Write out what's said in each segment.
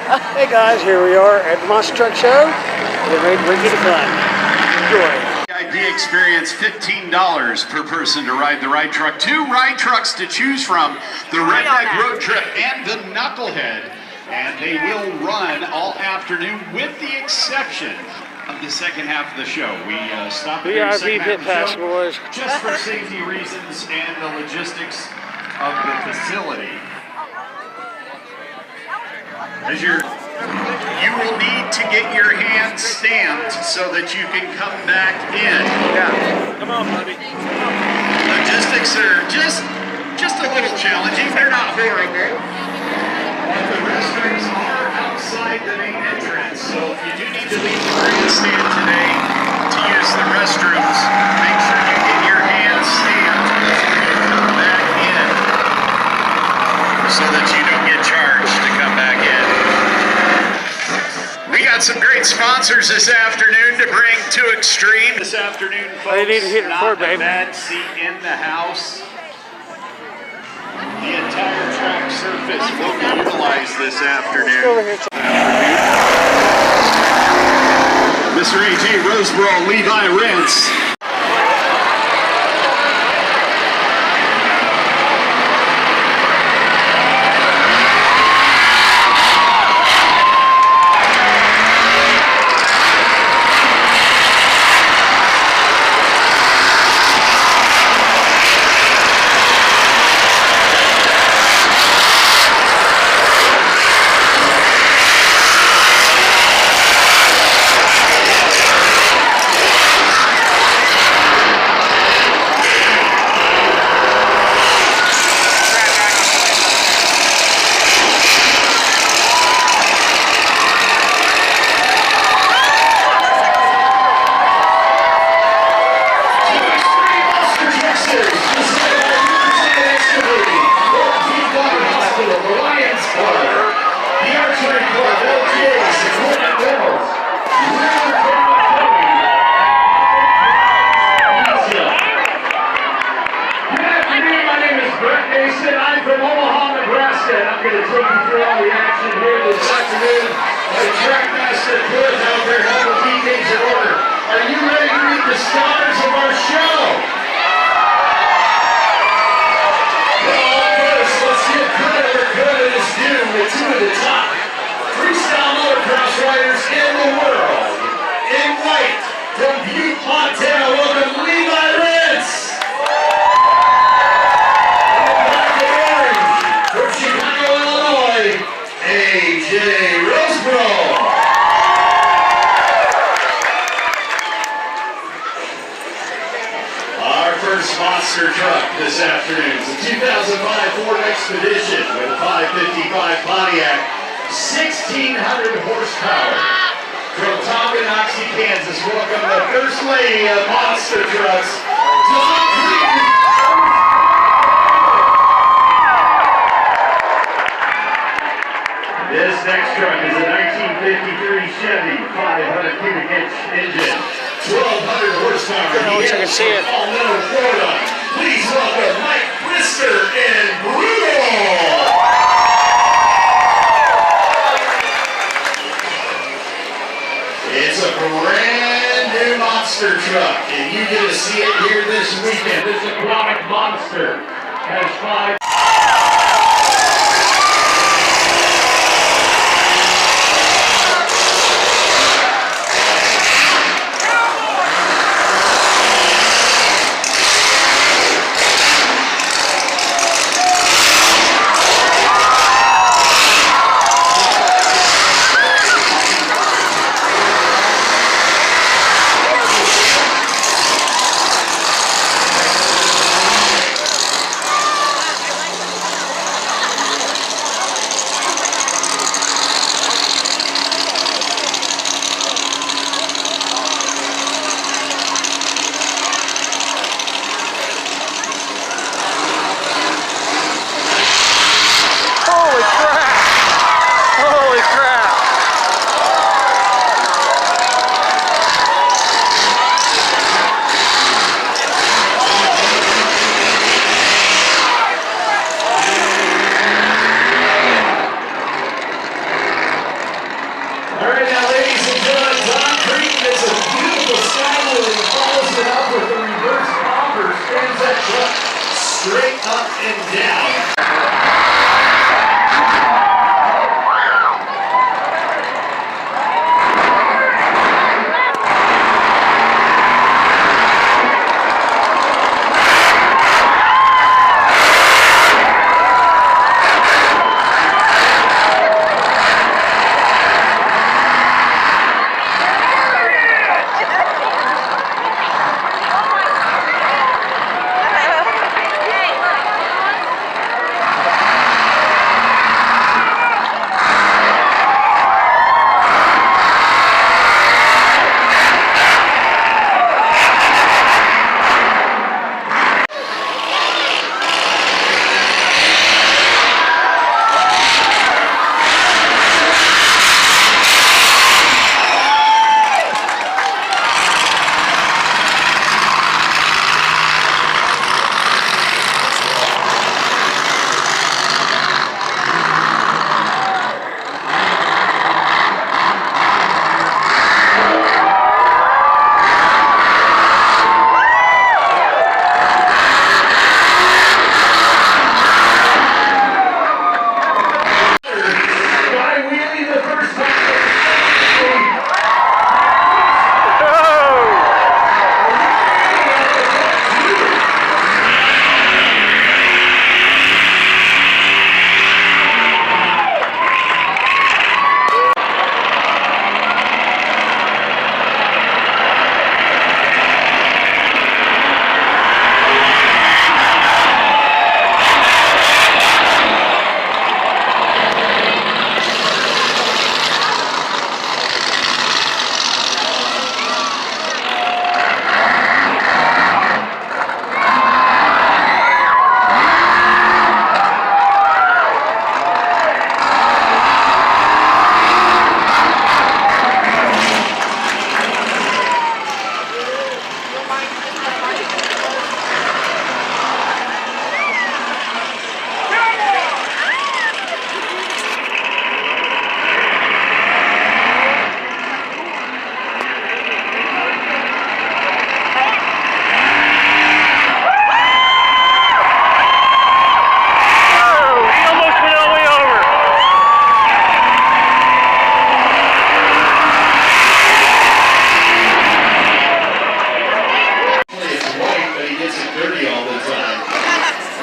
Hey guys, here we are at the Monster Truck Show. Getting ready to bring you the fun. Enjoy. ID experience $15 per person to ride the ride truck. 2 ride trucks to choose from, the Redneck Road Trip and the Knucklehead. And they will run all afternoon with the exception of the second half of the show. We stopped the second half of the show boys. just for safety reasons and the logistics of the facility. You will need to get your hands stamped so that you can come back in. Yeah. Come on, buddy. Logistics are just a little challenging. They're not horrible. The restrooms are outside the main entrance, so if you do need to leave the grandstand today to use the restrooms, make sure you get your hands stamped so you can come back in so that you don't get charged to come back in. We got some great sponsors this afternoon to bring to Extreme. This afternoon, folks, they need to hit not record, baby. a bad seat in the house. The entire track surface will be utilized this afternoon. Over here. Mr. A.J. Roseboro, Levi Rents. Monster truck this afternoon. It's a 2005 Ford Expedition with a 555 Pontiac, 1,600 horsepower. From Tonganoxie, Kansas, welcome the First Lady of Monster Trucks, Dawn Creedon. This next truck is a 1953 Chevy 500 cubic inch engine. 1,200 horsepower. I wish I could see it. Florida. Please welcome Mike Brister and Brutal. It's a brand new monster truck, and you get to see it here this weekend. This aquatic monster has 5. All right, now, ladies and gentlemen, Don Creek gets a beautiful skyward and follows it up with a reverse pomper, spins that truck straight up and down.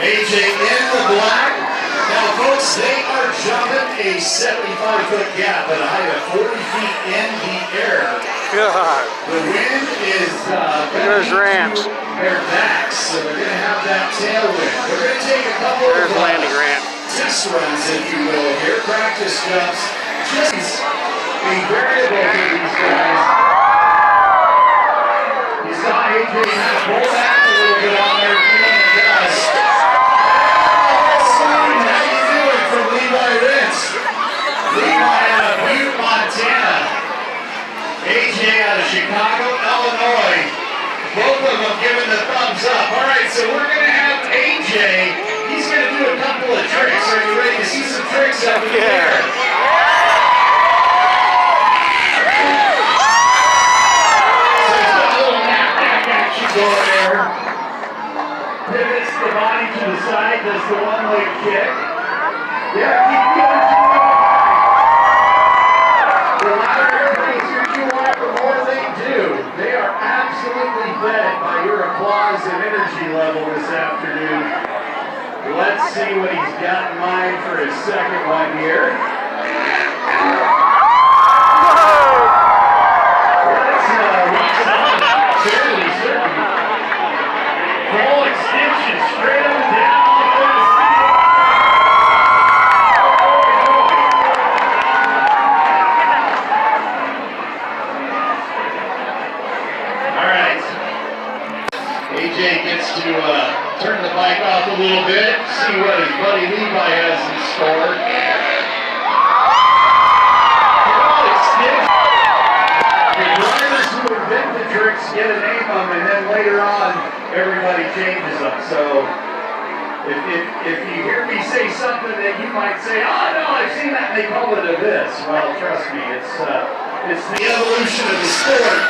AJ in the black. Now, folks, they are jumping a 75-foot gap at a height of 40 feet in the air. God. The wind is There's ramps. their backs, so they're going to have that tailwind. We're going to take a couple There's of landing ramp. test runs, if you will, here. Practice jumps. Just a variable for these guys. You saw AJ kind of pull back a little bit on there, feeling the dust. How you doing from Levi Ritz? Levi out of Butte, Montana. AJ out of Chicago, Illinois. Both of them giving the thumbs up. All right, so we're going to have AJ. He's going to do a couple of tricks. Are you ready to see some tricks up in the air? So he's got a little nap action going there. Pivots the body to the side, does the one-leg kick. Yeah, keep the energy going. The louder your praisers you are, the more they do. They are absolutely fed by your applause and energy level this afternoon. Let's see what he's got in mind for his second one here. Fairly certain. Full extension, straight up and down off the seat. All right. AJ gets to turn the bike off a little bit, see what his buddy Levi has in store. Full extension. The drivers who invent the tricks get a name of them, and then later on, everybody changes them. So If you hear me say something that you might say, oh no, I've seen that, and they call it a this. Well, trust me, it's the evolution of the sport.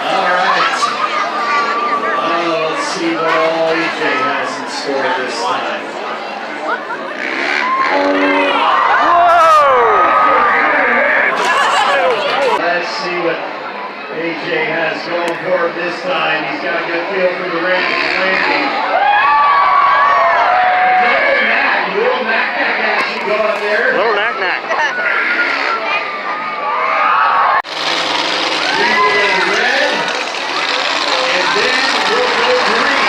All right. Let's see what all EJ has in store this time. Let's see what AJ has going for him this time. He's got a good feel for the landing. Double knack, little knack action going there. Little knack. We will go red, and then we'll go green.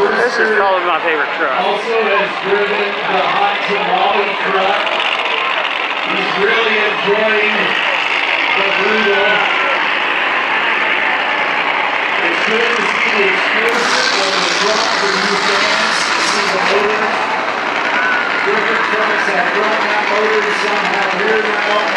This is probably my favorite truck. Also has driven the hot tamale truck. He's really enjoying the Brutal. It's good to see the exposure of the truck for new fans, to see the motors. Different trucks have front mount motors, some have rear mount.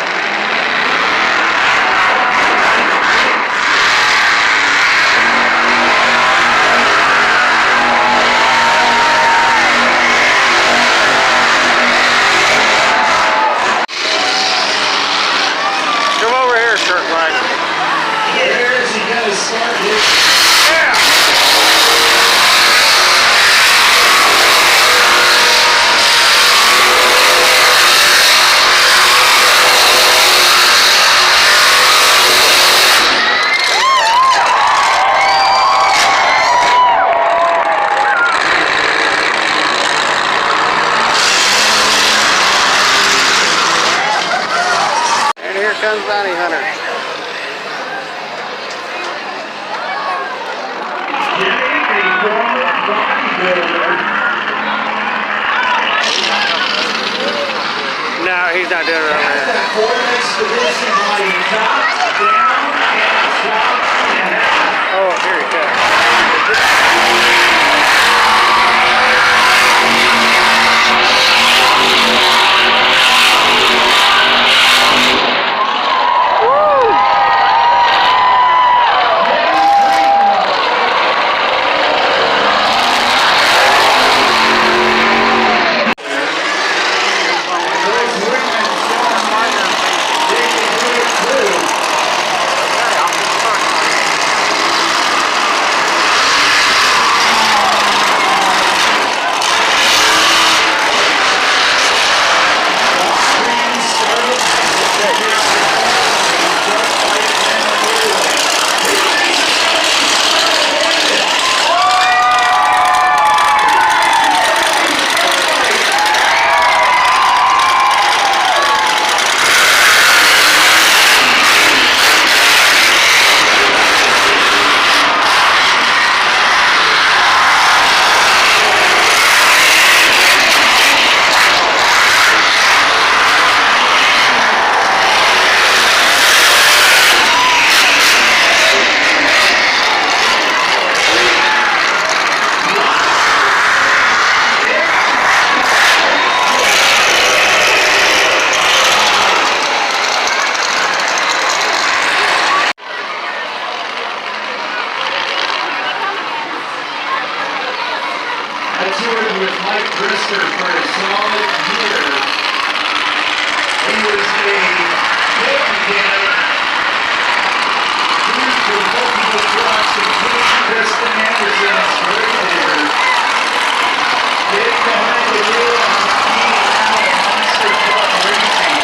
There's he got to start his. here comes Bounty Hunter. No, he's not doing it over here. Oh, here he comes. With Mike Brister for a solid year. He was a good mechanic. Used for multiple trucks, including Kristen Anderson's Raider. Getting behind the wheel of Steve Allen, Monster Truck Racing.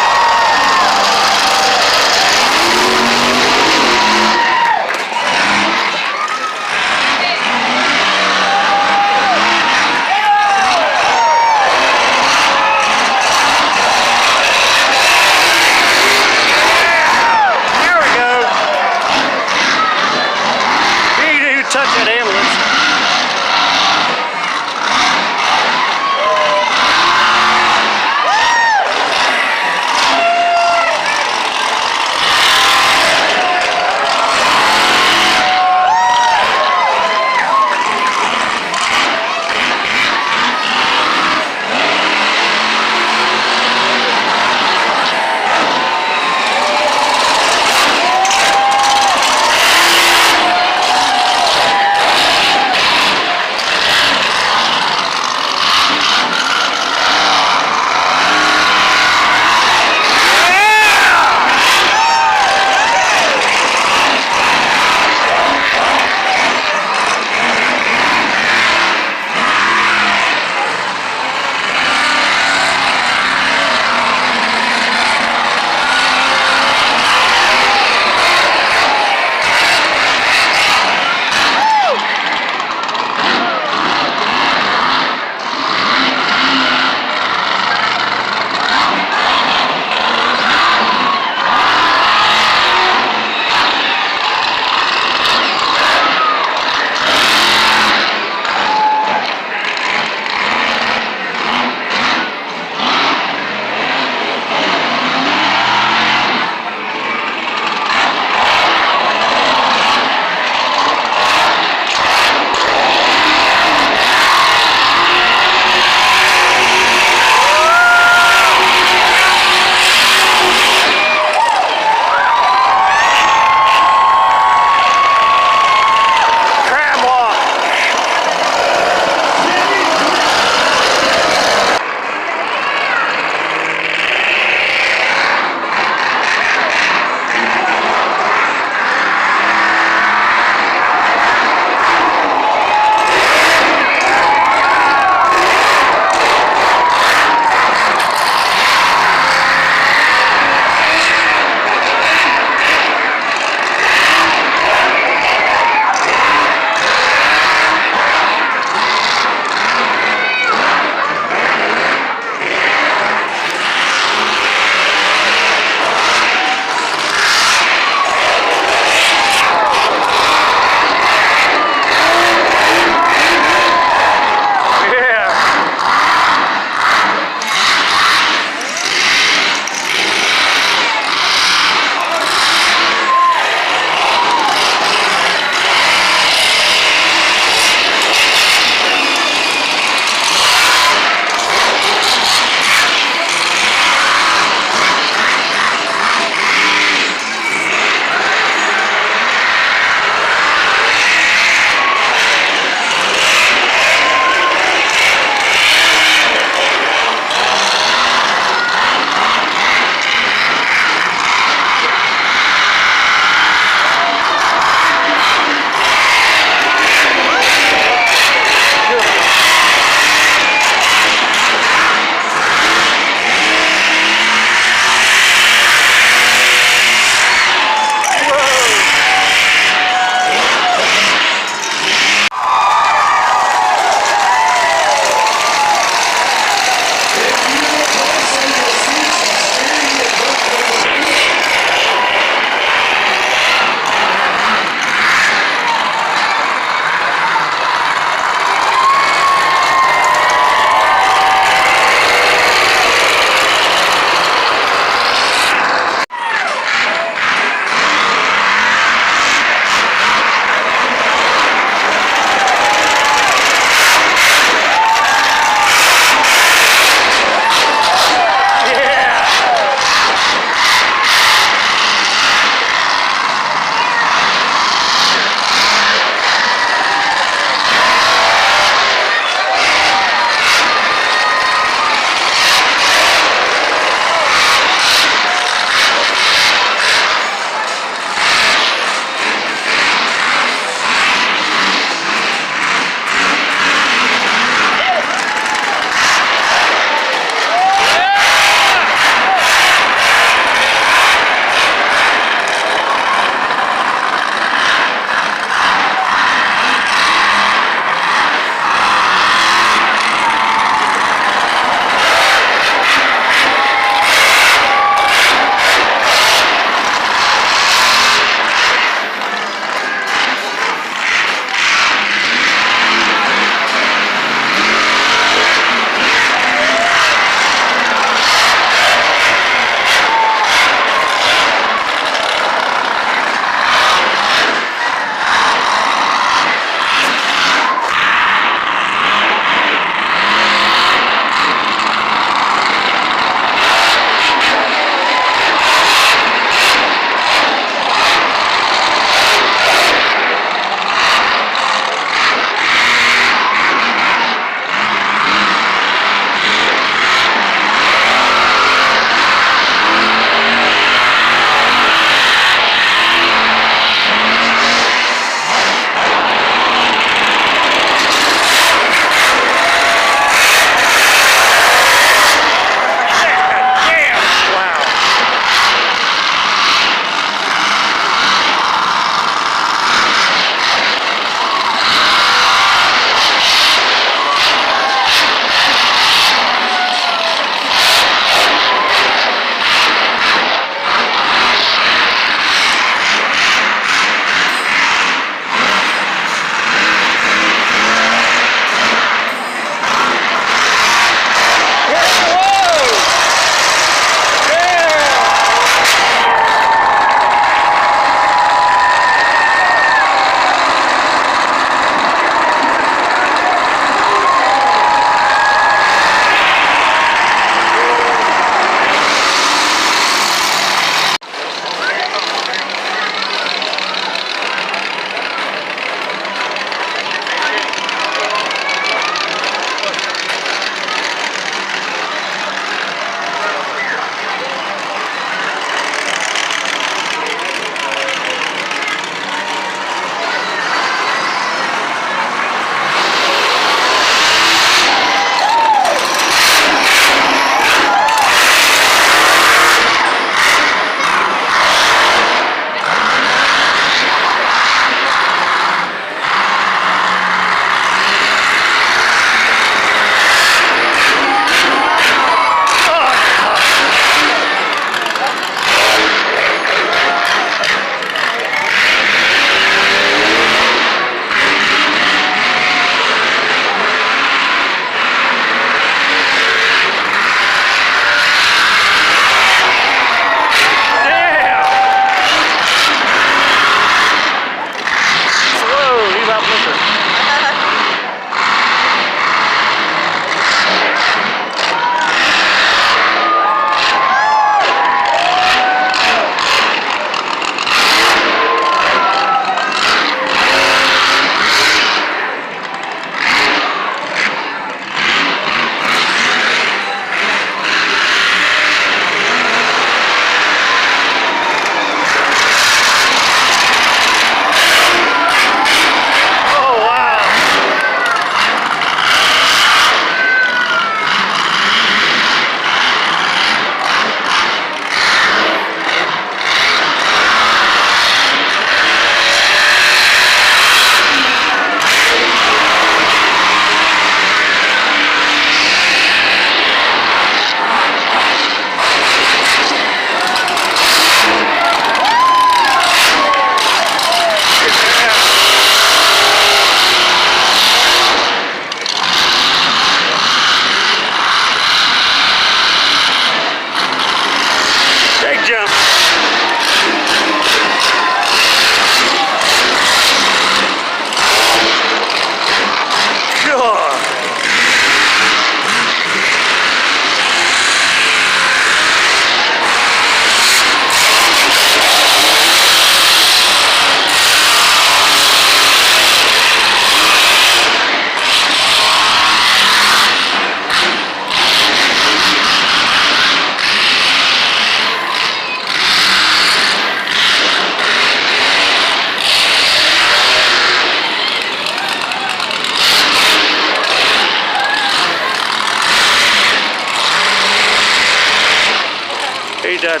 done.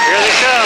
Here they come.